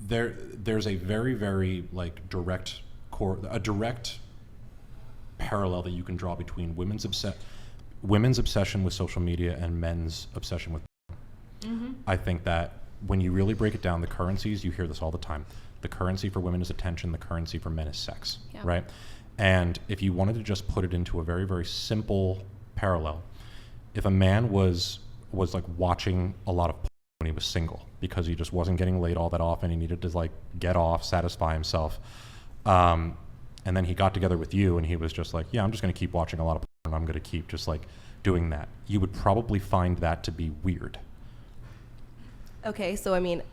there's a very, very like direct parallel that you can draw between women's obsession with social media and men's obsession with porn. Mm-hmm. I think that when you really break it down, the currencies, you hear this all the time. The currency for women is attention, the currency for men is sex, right? And if you wanted to just put it into a very, very simple parallel, if a man was like watching a lot of porn when he was single because he just wasn't getting laid all that often, he needed to like get off, satisfy himself, and then he got together with you and he was just like, yeah, I'm just going to keep watching a lot of porn and I'm going to keep just like doing that. You would probably find that to be weird. Okay, so I mean,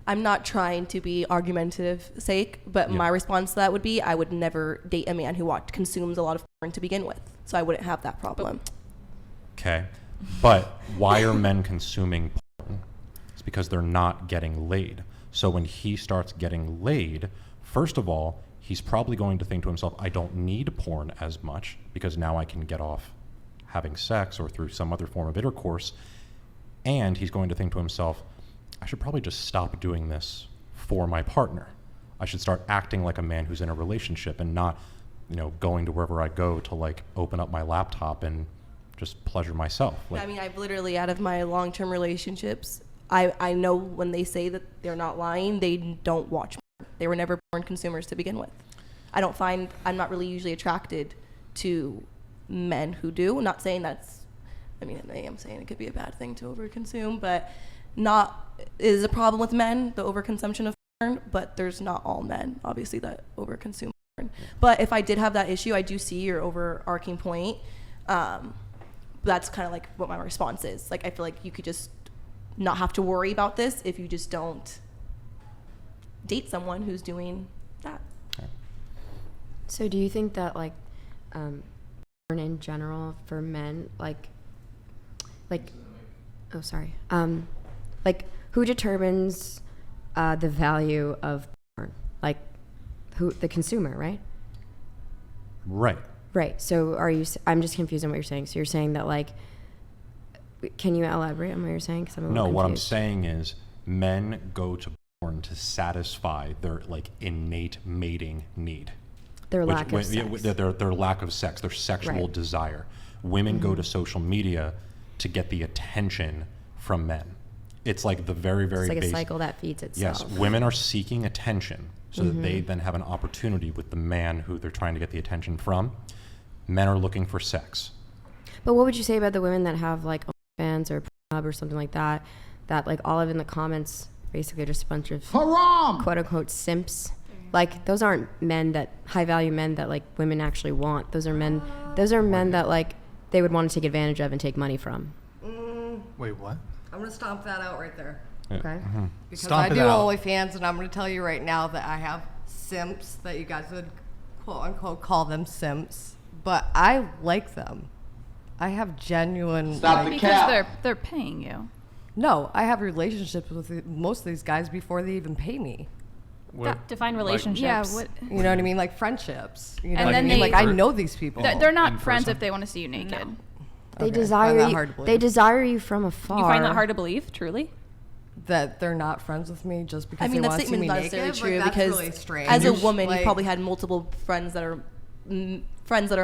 I'm not trying to be argumentative sake, but my response to that would be I would never date a man who consumes a lot of porn to begin with, so I wouldn't have that problem. Okay, but why are men consuming porn? It's because they're not getting laid. So when he starts getting laid, first of all, he's probably going to think to himself, I don't need porn as much because now I can get off having sex or through some other form of intercourse. And he's going to think to himself, I should probably just stop doing this for my partner. I should start acting like a man who's in a relationship and not, going to wherever I go to like open up my laptop and just pleasure myself. Like, I mean, I've literally, out of my long-term relationships, I know when they say that they're not lying, they don't watch porn. They were never porn consumers to begin with. I'm not really usually attracted to men who do. I'm not saying I am saying it could be a bad thing to overconsume, but is a problem with men, the overconsumption of porn, but there's not all men, obviously, that overconsume porn. But if I did have that issue, I do see your overarching point. That's kind of like what my response is. Like, I feel like you could just not have to worry about this if you just don't date someone who's doing that. So do you think that, like, porn in general for men, like, who determines the value of porn? Like, the consumer, right? Right. So I'm just confused on what you're saying. So you're saying that, like, can you elaborate on what you're saying? 'Cause I'm a little confused. What I'm saying is men go to porn to satisfy their like innate mating need. Their lack of sex. Their lack of sex, their sexual desire. Women go to social media to get the attention from men. It's like the very, very basic. It's like a cycle that feeds itself. Yes, women are seeking attention so that they then have an opportunity with the man who they're trying to get the attention from. Men are looking for sex. But what would you say about the women that have like OnlyFans or Pornhub or something like that like all of in the comments basically just a bunch of quote unquote simps? Like, those aren't high value men that like women actually want. Those are men that like they would want to take advantage of and take money from. Wait, what? I'm going to stomp that out right there. Okay. Mm-hmm. Because Stomp I do out. OnlyFans, and I'm going to tell you right now that I have simps that you guys would quote unquote call them simps, but I like them. I have genuine. Because they're paying you. No, I have relationships with most of these guys before they even pay me. Define relationships. You know what I mean? Like friendships. You know And what I then mean? they- Like, I know these people. They're not friends if they want to see you naked. No. They Okay, desire find that you. hard to believe. They desire you from afar. You find that hard to believe, truly? That they're not friends with me just because I mean, they that want to see me statement's not naked. necessarily true Like, that's because really strange. as a woman, Like, you probably had multiple friends that are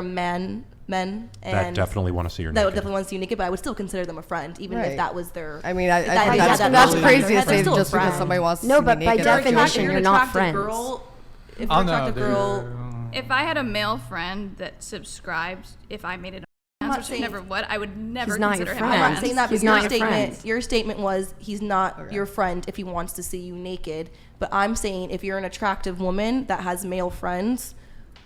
men, and That definitely want to see your that naked. would definitely want to see you naked, but I would still consider them a friend, even if Right. that was their. I mean, I if think that- that's, that that's was crazy their to friend, say they're still a just because friend. somebody wants to No, see me but by naked. definition, you're not attractive friends. Girl, if Oh, you're no, attractive girl, If I had a male friend that subscribed, if I made it, not which I saying- never would, I would never He's not your consider him friend. a I'm friend. not saying that, He's but not your friend. your statement was he's not Okay. your friend if he wants to see you naked. But I'm saying if you're an attractive woman that has male friends,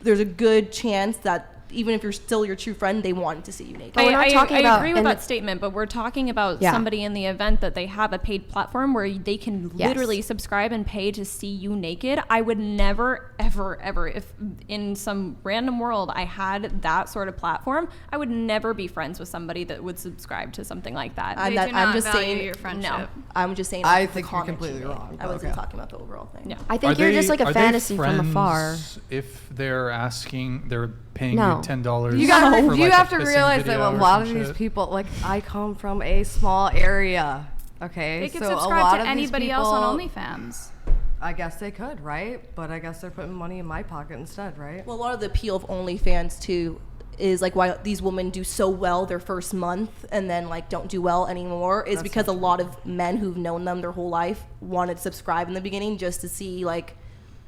there's a good chance that even if you're still your true friend, they want to see you naked. But we're not I talking about agree with in that the- statement, but we're talking about Yeah. somebody in the event that they have a paid platform where they can Yes. literally subscribe and pay to see you naked. I would never, ever, ever, if in some random world I had that sort of platform, I would never be friends with somebody that would subscribe to something like that. I'm They not- do I'm not just value saying- your friendship. No. I'm just saying. I the think you're comment completely you made. wrong, I but wasn't okay. talking about the overall thing. No. I think you're just like a fantasy from afar. If they're paying No. you $10 You for got. like You a have to pissing realize that video a or lot of some these shit. people, like, I come from a small area. Okay, They could so a subscribe lot to of these anybody else on people- OnlyFans. I guess they could, right? But I guess they're putting money in my pocket instead, right? Well, a lot of the appeal of OnlyFans too is like why these women do so well their first month and then like don't do well anymore is That's because so a lot of men who've known them their whole life wanted to subscribe in the beginning just to see like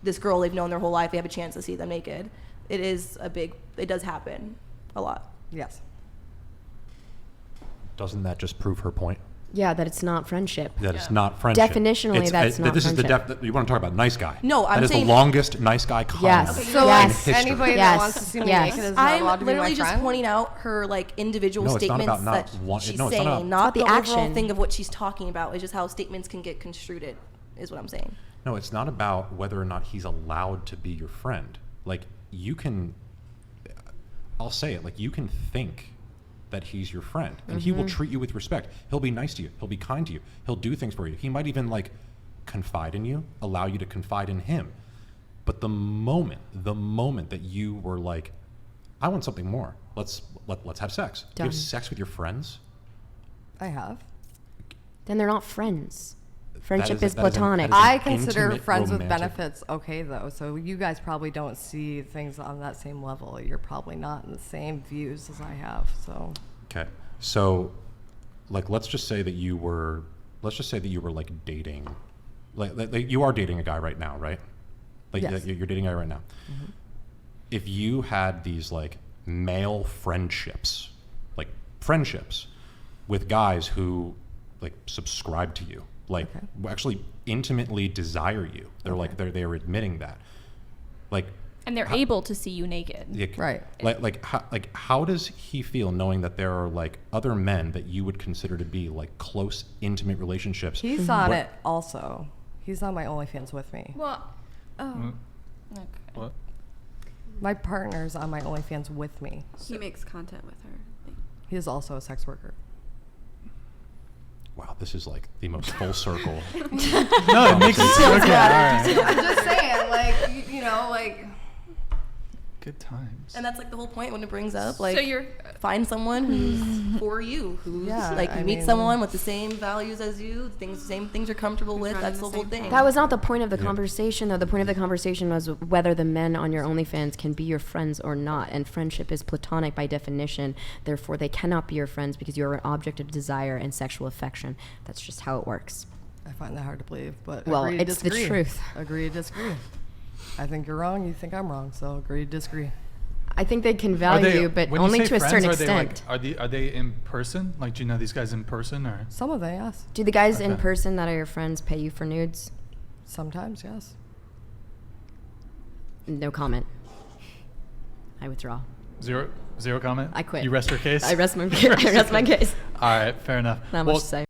this girl they've known their whole life. They have a chance to see them naked. It does happen a lot. Yes. Doesn't that just prove her point? Yeah, that it's not friendship. That it's not friendship. Definitionally, that's not This is the friendship. you want to talk about nice guy? No, I'm that is saying- the longest nice guy comment. Yes. So Yes. like anybody Yes. that wants to see me Yes. naked is not allowed I'm to be my literally just friend? pointing out her like individual No, it's not statements about not that want- she's no, it's not saying, about- not It's the about the overall action. thing of what she's talking about. It's just how statements can get construed. Is what I'm saying. No, it's not about whether or not he's allowed to be your friend. Like you can, I'll say it. Like you can think that he's your friend, and he will treat you with respect. He'll be nice to you. He'll be kind to you. He'll do things for you. He might even like confide in you, allow you to confide in him. But the moment that you were like, I want something more. Let's have sex. You Done. have sex with your friends. I have. Then they're not friends. Friendship That is is an- platonic. that is- I consider intimate, friends with romantic. benefits okay though. So you guys probably don't see things on that same level. You're probably not in the same views as I have. So Okay. So, like, let's just say that you were like dating, like you are dating a guy right now, right? Like Yes. you're dating a guy right now. If you had these like male friendships with guys who like subscribe to you, like actually intimately desire you, they're admitting that, like. And they're able to see you naked. Right. How does he feel knowing that there are like other men that you would consider to be like close, intimate relationships? He's on it also. He's on my OnlyFans with me. Well, oh. Okay. What? My partner's on my OnlyFans with me. He makes content with her. He is also a sex worker. Wow, this is like the most full circle. No, it makes sense. Okay, all right. I'm just saying, like, you know, like. Good times. And that's like the whole point when it brings up like So you're find someone who's for you, who's Yeah, like you I meet mean- someone with the same values as you, same things you're comfortable with. running That's the the whole same thing. thing. That was not the point of the conversation, though. The point of the conversation was whether the men on your OnlyFans can be your friends or not. And friendship is platonic by definition. Therefore, they cannot be your friends because you're an object of desire and sexual affection. That's just how it works. I find that hard to believe, but Well, agree to it's the disagree. truth. Agree to disagree. I think you're wrong. You think I'm wrong. So agree to disagree. I think they can Are value they- you, but when you only say to a friends, certain are they, extent. like, are they in person? Like, do you know these guys in person or? Some of them, yes. Do the guys in Okay. person that are your friends pay you for nudes? Sometimes, yes. No comment. I withdraw. Zero comment? I quit. You rest your case? I rest my case. All right, fair enough. Not much Well, to say.